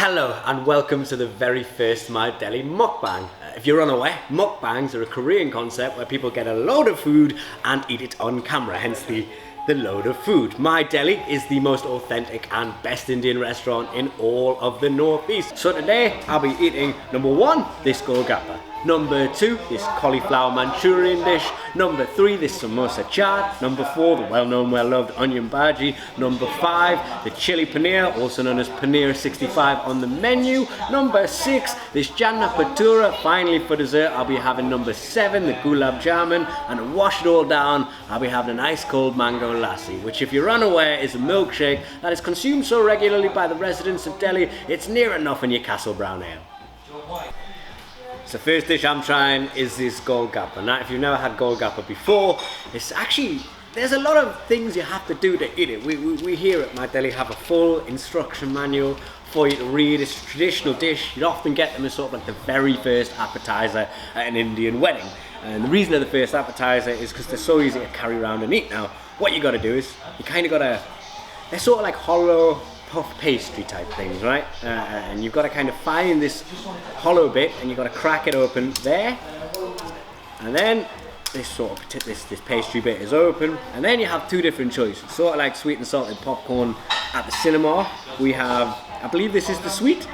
Hello and welcome to the very first My Delhi Mukbang. If you're unaware, mukbangs are a Korean concept where people get a load of food and eat it on camera, hence the load of food. My Delhi is the most authentic and best Indian restaurant in all of the Northeast. So today I'll be eating number 1, this Gol Gappa. Number 2, this Cauliflower Manchurian dish. Number 3, this Samosa Chaat. Number 4, the well-known, well-loved onion Bhaji. Number 5, the chili Paneer, also known as Paneer 65 on the menu. Number 6, this Chana Bhatura. Finally, for dessert, I'll be having number 7, the Gulabjamun. And to wash it all down, I'll be having an ice cold Mango Lassi, which, if you're unaware, is a milkshake that is consumed so regularly by the residents of Delhi, it's near enough in your Castle Brown Ale. So the first dish I'm trying is this Gol Gappa. Now, if you've never had Gol Gappa before, it's actually, there's a lot of things you have to do to eat it. We here at My Delhi have a full instruction manual for you to read. It's a traditional dish. You'd often get them as sort of like the very first appetizer at an Indian wedding. And the reason they're the first appetizer is because they're so easy to carry around and eat. Now, what you got to do is, you kind of got to, they're sort of like hollow puff pastry type things, right? And you've got to kind of find this hollow bit and you've got to crack it open there, and then this sort of this pastry bit is open, and then you have two different choices, sort of like sweet and salted popcorn at the cinema. We have, I believe this is the sweet,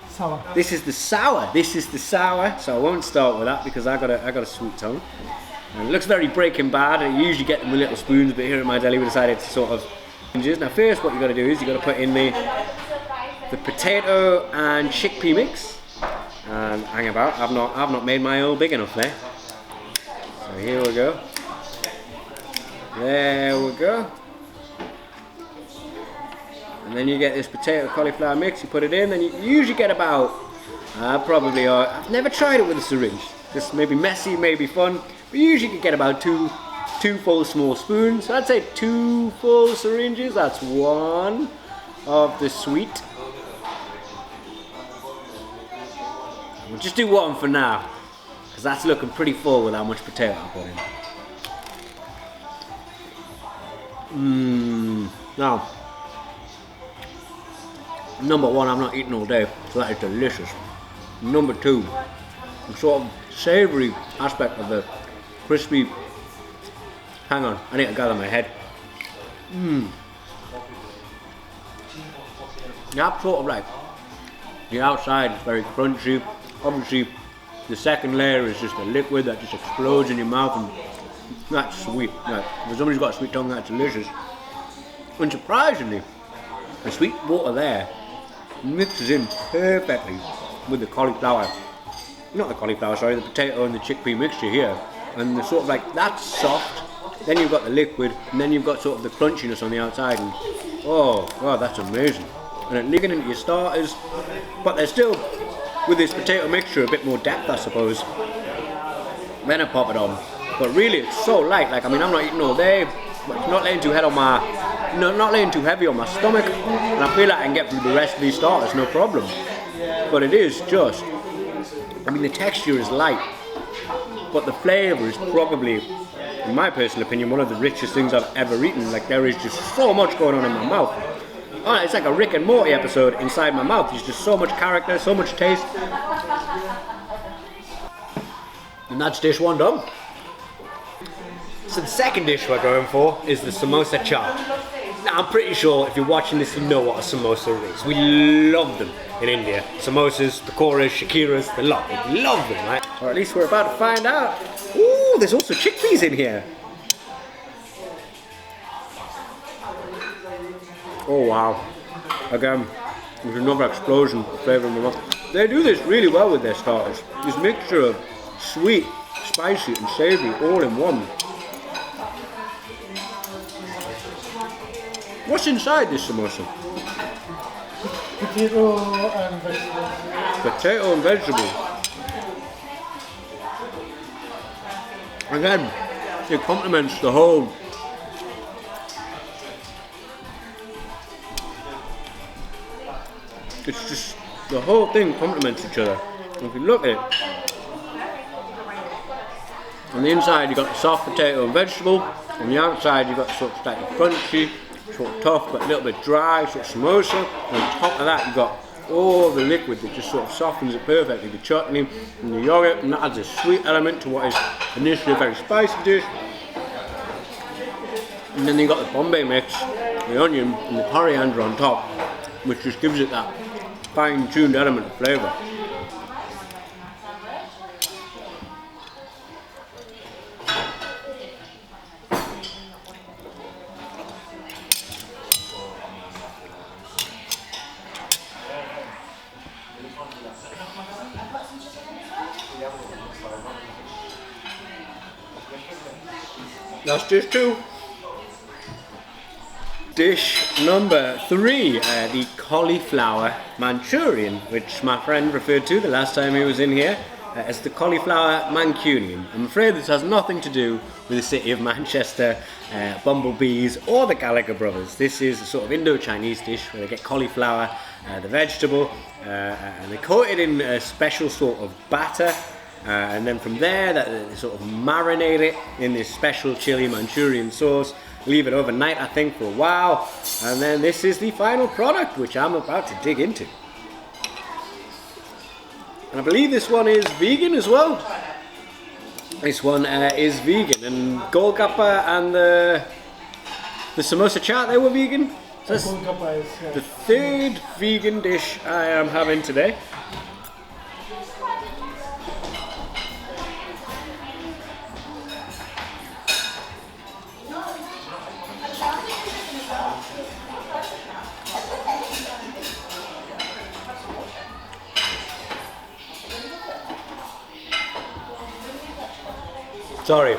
sour. This is the sour. This is the sour. So I won't start with that because I got a sweet tongue, and it looks very Breaking Bad. I usually get them with little spoons, but here at My Delhi we decided to sort of. Now first what you got to do is you got to put in the potato and chickpea mix, and hang about, I've not made my hole big enough there. So here we go. There we go. And then you get this potato cauliflower mix, you put it in, and you usually get about probably, I've never tried it with a syringe. Just maybe messy, maybe fun, but you usually can get about two full small spoons. So I'd say 2 full syringes. That's 1 of the sweet. We'll just do 1 for now, because that's looking pretty full with how much potato I put in. Now, number 1, I'm not eating all day, so that is delicious. Number 2, the sort of savoury aspect of the crispy. Hang on, I need to gather my head. That sort of like, the outside is very crunchy. Obviously, the second layer is just a liquid that just explodes in your mouth, and that's sweet. Like, if somebody's got a sweet tongue, that's delicious. And surprisingly, the sweet water there mixes in perfectly with the cauliflower. Not the cauliflower, sorry, the potato and the chickpea mixture here. And the sort of like, that's soft. Then you've got the liquid, and then you've got sort of the crunchiness on the outside, and oh god, that's amazing. And it linking into your starters, but there's still, with this potato mixture, a bit more depth, I suppose. Then I pop it on, but really it's so light. Like, I mean, I'm not eating all day, but it's not laying too heavy on my stomach, and I feel like I can get through the rest of these starters no problem. But it is just, I mean, the texture is light, but the flavour is probably, in my personal opinion, one of the richest things I've ever eaten. Like, there is just so much going on in my mouth. Oh, it's like a Rick and Morty episode inside my mouth. There's just so much character, so much taste. And that's dish 1 done. So the second dish we're going for is the Samosa Chaat. Now, I'm pretty sure if you're watching this, you know what a samosa is. We love them in India. Samosas, pakoras, shakiras, the lot. We love them, right? Or at least we're about to find out. Ooh, there's also chickpeas in here. Oh wow. Again, there's another explosion of flavour in my mouth. They do this really well with their starters. This mixture of sweet, spicy and savoury all in one. What's inside this samosa? Potato and vegetables. Potato and vegetables. Again, it complements the whole. It's just, the whole thing complements each other. If you look at it, on the inside you got the soft potato and vegetable, on the outside you got sort of slightly crunchy, sort of tough but a little bit dry, sort of samosa, and on top of that you got all the liquid that just sort of softens it perfectly. The chutney and the yogurt, and that adds a sweet element to what is initially a very spicy dish. And then you got the Bombay mix, the onion and the coriander on top, which just gives it that fine-tuned element of flavour. That's dish 2. Dish number 3, the Cauliflower Manchurian, which my friend referred to the last time he was in here as the Cauliflower Mancunian. I'm afraid this has nothing to do with the city of Manchester, bumblebees, or the Gallagher brothers. This is a sort of Indo-Chinese dish where they get cauliflower, the vegetable, and they coat it in a special sort of batter. And then from there, they sort of marinate it in this special chili Manchurian sauce, leave it overnight I think for a while, and then this is the final product which I'm about to dig into. And I believe this one is vegan as well. This one is vegan, and Golgappa and the Samosa Chaat, they were vegan. So that's Golgappa is the third vegan dish I am having today. Sorry,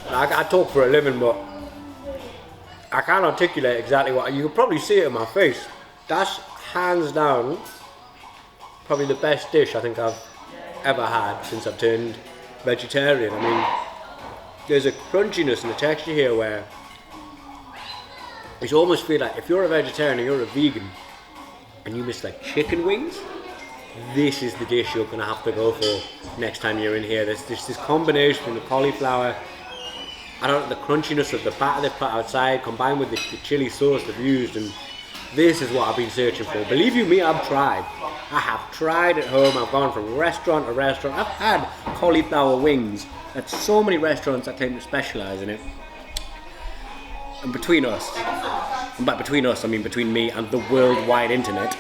I talk for a living, but I can't articulate exactly what. You could probably see it in my face. That's hands down probably the best dish I think I've ever had since I've turned vegetarian. I mean, there's a crunchiness and a texture here where you almost feel like if you're a vegetarian and you're a vegan and you miss like chicken wings, this is the dish you're going to have to go for next time you're in here. There's this combination of the cauliflower, I don't know, the crunchiness of the batter they've put outside combined with the chili sauce they've used, and this is what I've been searching for. Believe you me, I've tried. I have tried at home. I've gone from restaurant to restaurant. I've had cauliflower wings at so many restaurants that claim to specialise in it. And between us, and by between us I mean between me and the worldwide internet,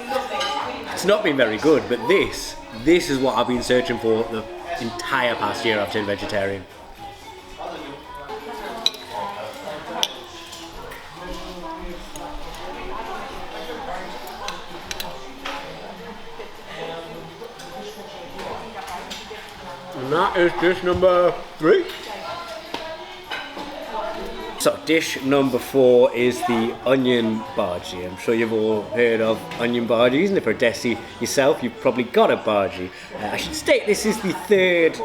it's not been very good, but this is what I've been searching for the entire past year I've turned vegetarian. And that is dish number 3. So dish number 4 is the onion bhaji. I'm sure you've all heard of onion bhajis, and if you're Desi yourself, you've probably got a bhaji. I should state this is the third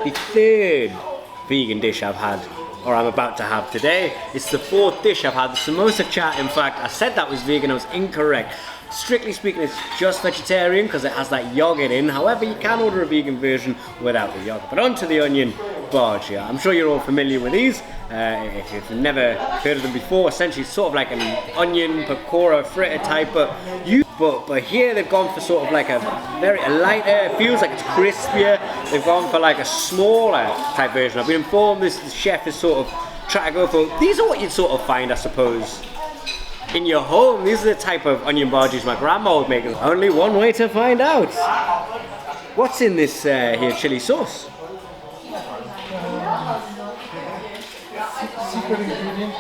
vegan dish I've had, or I'm about to have today. It's the 4th dish I've had. The Samosa Chaat, in fact, I said that was vegan, I was incorrect. Strictly speaking, it's just vegetarian because it has that yogurt in. However, you can order a vegan version without the yogurt. But onto the onion bhaji. I'm sure you're all familiar with these. If you've never heard of them before, essentially it's sort of like an onion pakora fritter type, but here they've gone for sort of like a lighter, it feels like it's crispier. They've gone for like a smaller type version. I've been informed this chef is sort of trying to go for, these are what you'd sort of find, I suppose, in your home. These are the type of onion bhajis my grandma would make. Only one way to find out. What's in this here chili sauce? secret ingredient.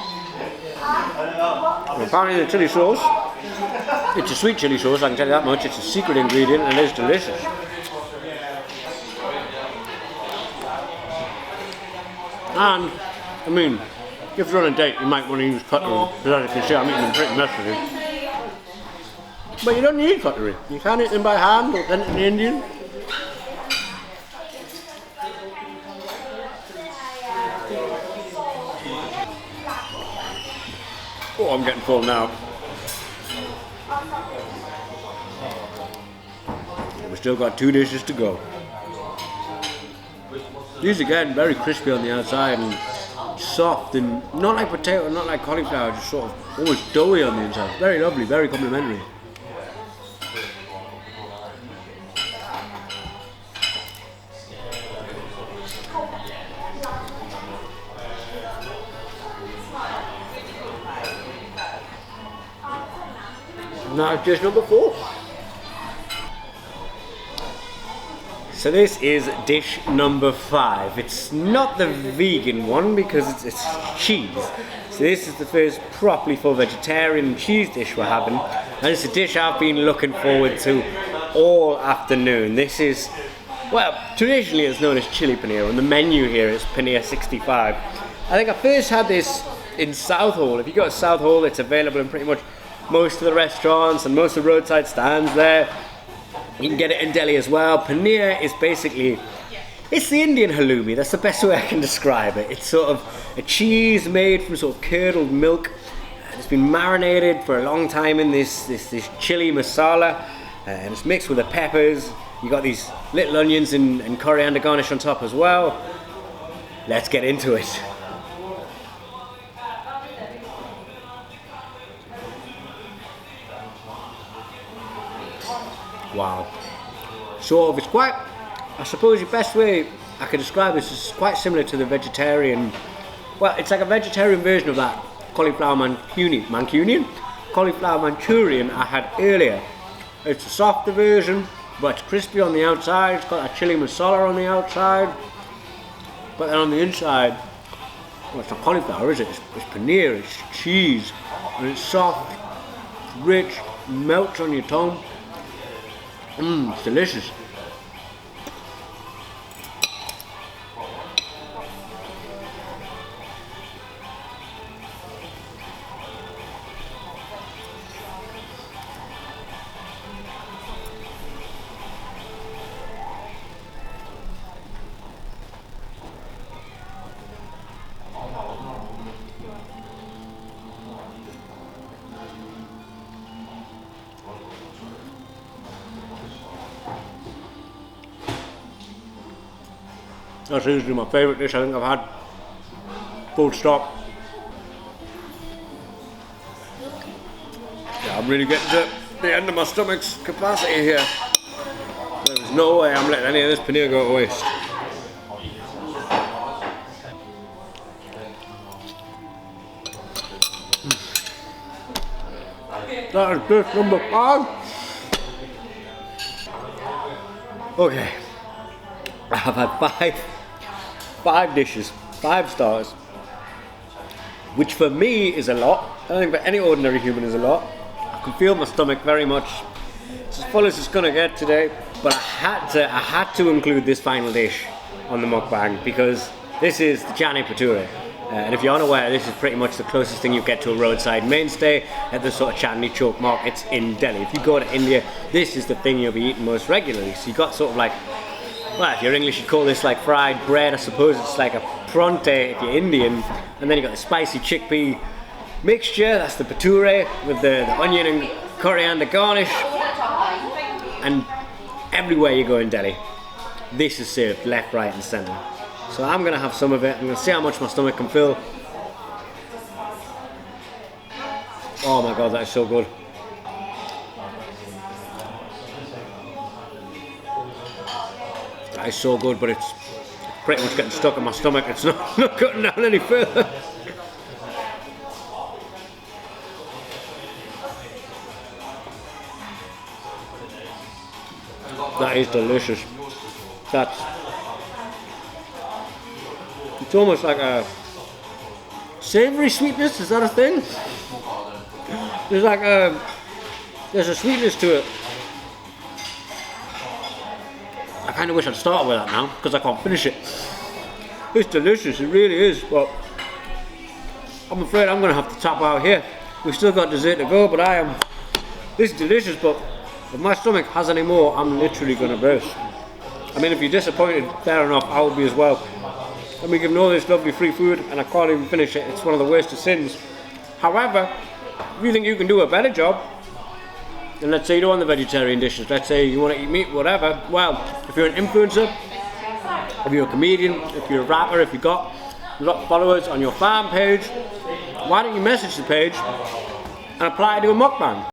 Apparently the chili sauce, it's a sweet chili sauce, I can tell you that much. It's a secret ingredient and it's delicious. And, I mean, if you're on a date, you might want to use cutlery, because as you can see, I'm eating them pretty messily. But you don't need cutlery. You can eat them by hand or send it in Indian. Oh, I'm getting full now. We've still got 2 dishes to go. These again, very crispy on the outside and soft and not like potato, not like cauliflower, just sort of almost doughy on the inside. Very lovely, very complimentary. Now dish number 4. So this is dish number 5. It's not the vegan one because it's cheese. So this is the first properly full vegetarian cheese dish we're having. And it's a dish I've been looking forward to all afternoon. This is, well, traditionally it's known as chili paneer. On the menu here is paneer 65. I think I first had this in Southall. If you go to Southall, it's available in pretty much most of the restaurants and most of the roadside stands there. You can get it in Delhi as well. Paneer is basically, it's the Indian halloumi. That's the best way I can describe it. It's sort of a cheese made from sort of curdled milk. It's been marinated for a long time in this chili masala, and it's mixed with the peppers. You got these little onions and coriander garnish on top as well. Let's get into it. Wow. Sort of, it's quite, I suppose the best way I could describe this is quite similar to the vegetarian, well, it's like a vegetarian version of that cauliflower cauliflower Manchurian I had earlier. It's a softer version, but it's crispy on the outside. It's got a chili masala on the outside, but then on the inside, well, it's not cauliflower, is it? It's paneer, it's cheese, and it's soft, rich, melts on your tongue. It's delicious. That's easily my favourite dish I think I've had. Full stop. Yeah, I'm really getting to the end of my stomach's capacity here. There's no way I'm letting any of this paneer go to waste. That is dish number 5. Okay. I have had five dishes, 5 stars, which for me is a lot. I don't think for any ordinary human is a lot. I can feel my stomach very much. It's as full as it's gonna get today. But I had to include this final dish on the mukbang because this is the Chana Bhatura. And if you're unaware, this is pretty much the closest thing you get to a roadside mainstay at the sort of Chandni Chowk markets in Delhi. If you go to India, this is the thing you'll be eating most regularly. So you got sort of like, well, if you're English, you'd call this like fried bread. I suppose it's like a pronte if you're Indian. And then you got the spicy chickpea mixture. That's the bhature with the onion and coriander garnish. And everywhere you go in Delhi, this is served left, right, and centre. So I'm gonna have some of it. I'm gonna see how much my stomach can fill. Oh my god, that is so good. That is so good, but it's pretty much getting stuck in my stomach. It's not cutting down any further. That is delicious. It's almost like a savoury sweetness. Is that a thing? There's a sweetness to it. I kind of wish I'd started with that now because I can't finish it. It's delicious, it really is, but I'm afraid I'm going to have to tap out here. We've still got dessert to go, but this is delicious, but if my stomach has any more, I'm literally going to burst. I mean, if you're disappointed, fair enough, I will be as well. I've been given all this lovely free food and I can't even finish it. It's one of the worst of sins. However, if you think you can do a better job, and let's say you don't want the vegetarian dishes, let's say you want to eat meat, whatever, well, if you're an influencer, if you're a comedian, if you're a rapper, if you've got you've got followers on your fan page. Why don't you message the page and apply to do a mukbang?